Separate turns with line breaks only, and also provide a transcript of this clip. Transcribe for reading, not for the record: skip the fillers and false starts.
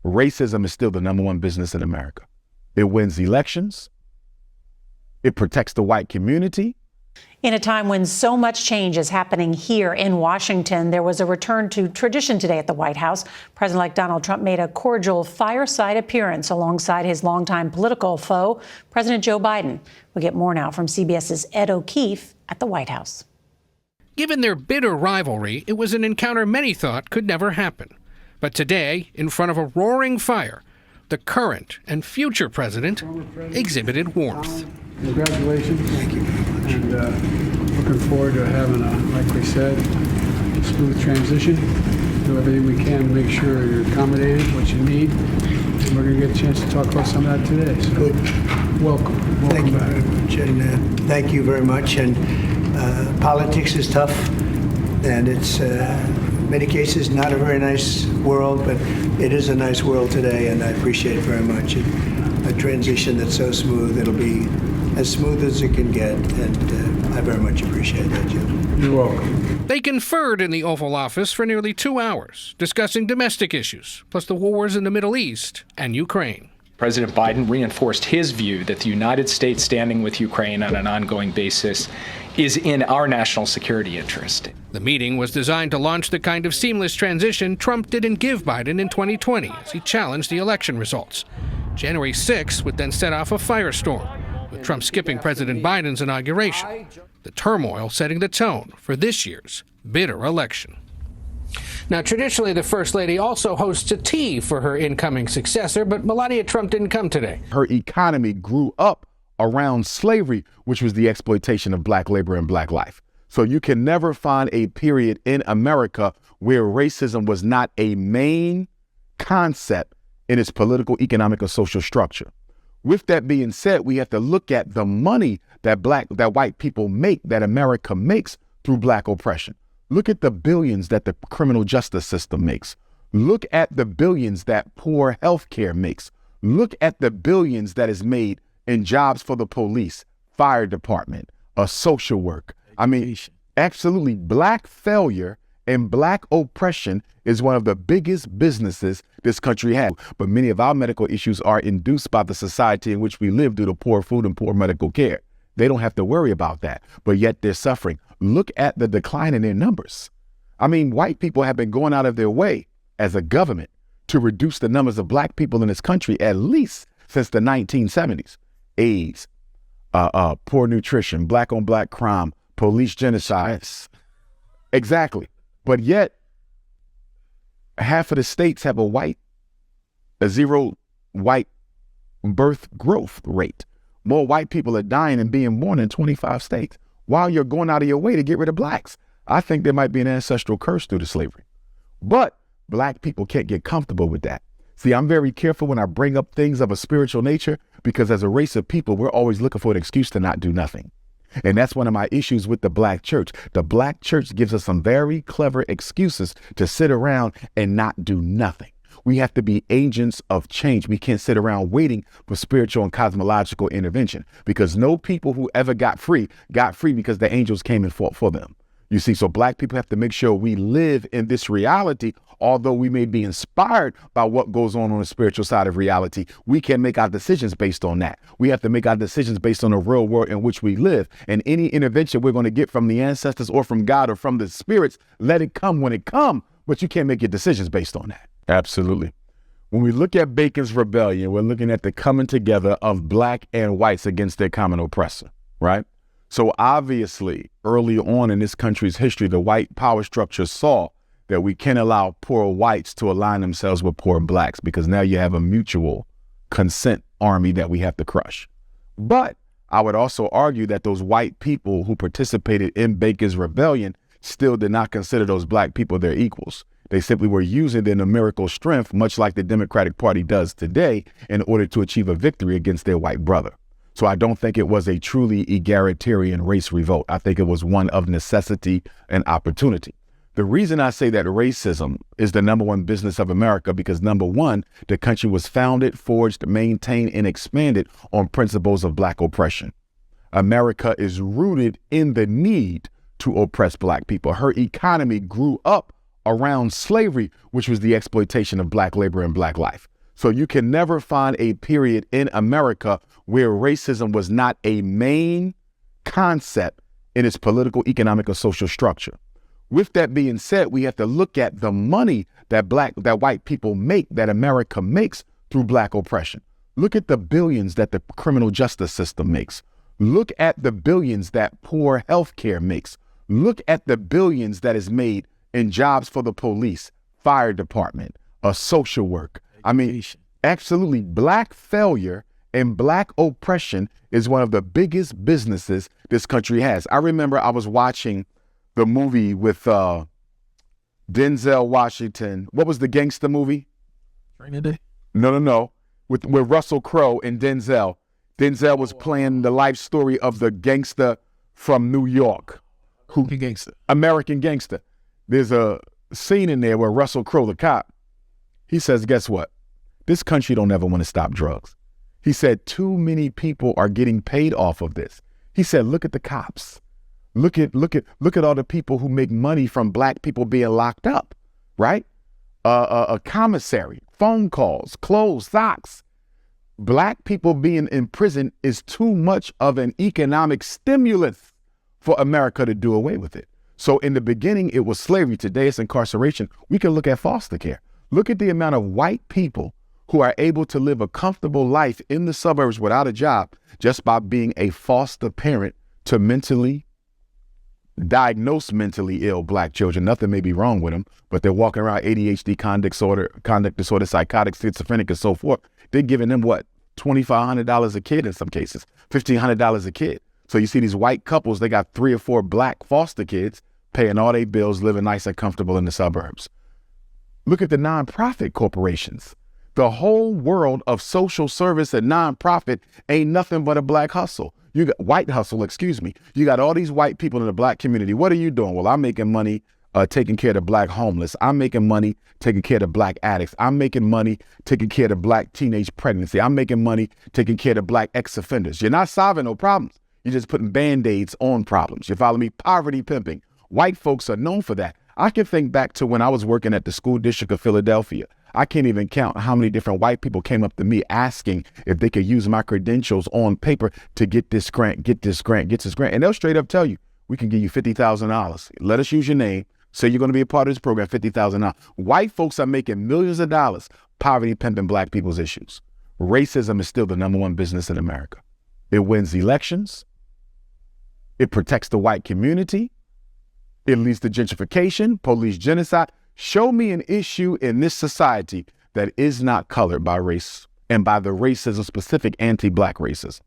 racism is still the number one business in America. It wins elections. It protects the white community.
In a time when so much change is happening here in Washington, there was a return to tradition today at the White House. President-elect Donald Trump made a cordial fireside appearance alongside his longtime political foe, President Joe Biden. We get more now from CBS's Ed O'Keefe at the White House.
Given their bitter rivalry, it was an encounter many thought could never happen. But today, in front of a roaring fire, the current and future president exhibited warmth.
Congratulations. Thank you very much. And looking forward to having like we said, a smooth transition. Do everything we can to make sure you're accommodated, what you need. And we're going to get a chance to talk about some of that today. So
good.
Welcome
Thank you
back.
very much. And thank you very much. And politics is tough. And it's, in many cases, not a very nice world, but it is a nice world today. And I appreciate it very much. A transition that's so smooth, it'll be as smooth as it can get, and I very much appreciate that, Jim.
You're welcome.
They conferred in the Oval Office for nearly 2 hours, discussing domestic issues, plus the wars in the Middle East and Ukraine.
President Biden reinforced his view that the United States standing with Ukraine on an ongoing basis is in our national security interest.
The meeting was designed to launch the kind of seamless transition Trump didn't give Biden in 2020 as he challenged the election results. January 6th would then set off a firestorm, with Trump skipping President Biden's inauguration, the turmoil setting the tone for this year's bitter election. Now, traditionally, the First Lady also hosts a tea for her incoming successor, but Melania Trump didn't come today.
Her economy grew up around slavery, which was the exploitation of black labor and black life. So you can never find a period in America where racism was not a main concept in its political, economic, or social structure. With that being said, we have to look at the money that white people make, that America makes through black oppression. Look at the billions that the criminal justice system makes. Look at the billions that poor health care makes. Look at the billions that is made in jobs for the police, fire department, social work. I mean, absolutely, black failure and black oppression is one of the biggest businesses this country has. But many of our medical issues are induced by the society in which we live due to poor food and poor medical care. They don't have to worry about that, but yet they're suffering. Look at the decline in their numbers. I mean, white people have been going out of their way as a government to reduce the numbers of black people in this country at least since the 1970s. AIDS, poor nutrition, black on black crime, police genocide. Exactly. But yet, half of the states have a zero white birth growth rate. More white people are dying and being born in 25 states while you're going out of your way to get rid of blacks. I think there might be an ancestral curse due to slavery. But black people can't get comfortable with that. See, I'm very careful when I bring up things of a spiritual nature because as a race of people, we're always looking for an excuse to not do nothing. And that's one of my issues with the black church. The black church gives us some very clever excuses to sit around and not do nothing. We have to be agents of change. We can't sit around waiting for spiritual and cosmological intervention because no people who ever got free because the angels came and fought for them. You see, so black people have to make sure we live in this reality. Although we may be inspired by what goes on the spiritual side of reality, we can make our decisions based on that. We have to make our decisions based on the real world in which we live. And any intervention we're going to get from the ancestors or from God or from the spirits, let it come when it comes. But you can't make your decisions based on that. Absolutely. When we look at Bacon's Rebellion, we're looking at the coming together of black and whites against their common oppressor, right? So obviously, early on in this country's history, the white power structure saw that we can't allow poor whites to align themselves with poor blacks because now you have a mutual consent army that we have to crush. But I would also argue that those white people who participated in Bacon's Rebellion still did not consider those black people their equals. They simply were using their numerical strength, much like the Democratic Party does today, in order to achieve a victory against their white brother. So I don't think it was a truly egalitarian race revolt. I think it was one of necessity and opportunity. The reason I say that racism is the number one business of America, because number one, the country was founded, forged, maintained, and expanded on principles of black oppression. America is rooted in the need to oppress black people. Her economy grew up around slavery, which was the exploitation of black labor and black life. So you can never find a period in America where racism was not a main concept in its political, economic, or social structure. With that being said, we have to look at the money that white people make, that America makes through black oppression. Look at the billions that the criminal justice system makes. Look at the billions that poor healthcare makes. Look at the billions that is made in jobs for the police, fire department, social work. I mean, absolutely, black failure and black oppression is one of the biggest businesses this country has. I remember I was watching the movie with Denzel Washington. What was the gangster movie?
Training Day?
No. With Russell Crowe and Denzel. Denzel was playing the life story of the gangster from New York. American Gangster. There's a scene in there where Russell Crowe, the cop, he says, guess what? This country don't ever want to stop drugs. He said, too many people are getting paid off of this. He said, look at the cops. Look at all the people who make money from black people being locked up, right? A commissary, phone calls, clothes, socks. Black people being in prison is too much of an economic stimulus for America to do away with it. So in the beginning, it was slavery. Today, it's incarceration. We can look at foster care. Look at the amount of white people who are able to live a comfortable life in the suburbs without a job just by being a foster parent to diagnosed mentally ill black children. Nothing may be wrong with them, but they're walking around ADHD, conduct disorder, psychotic, schizophrenic, and so forth. They're giving them what? $2,500 a kid in some cases, $1,500 a kid. So you see these white couples, they got 3 or 4 black foster kids paying all their bills, living nice and comfortable in the suburbs. Look at the nonprofit corporations. The whole world of social service and nonprofit ain't nothing but a black hustle. You got white hustle, excuse me. You got all these white people in the black community. What are you doing? Well, I'm making money taking care of the black homeless. I'm making money taking care of the black addicts. I'm making money taking care of the black teenage pregnancy. I'm making money taking care of the black ex-offenders. You're not solving no problems. You're just putting Band-Aids on problems. You follow me? Poverty pimping. White folks are known for that. I can think back to when I was working at the school district of Philadelphia. I can't even count how many different white people came up to me asking if they could use my credentials on paper to get this grant, get this grant, get this grant. And they'll straight up tell you, we can give you $50,000. Let us use your name. Say you're going to be a part of this program, $50,000. White folks are making millions of dollars poverty pimping black people's issues. Racism is still the #1 business in America. It wins elections. It protects the white community. It leads to gentrification, police genocide. Show me an issue in this society that is not colored by race and by the racism, specific anti-black racism.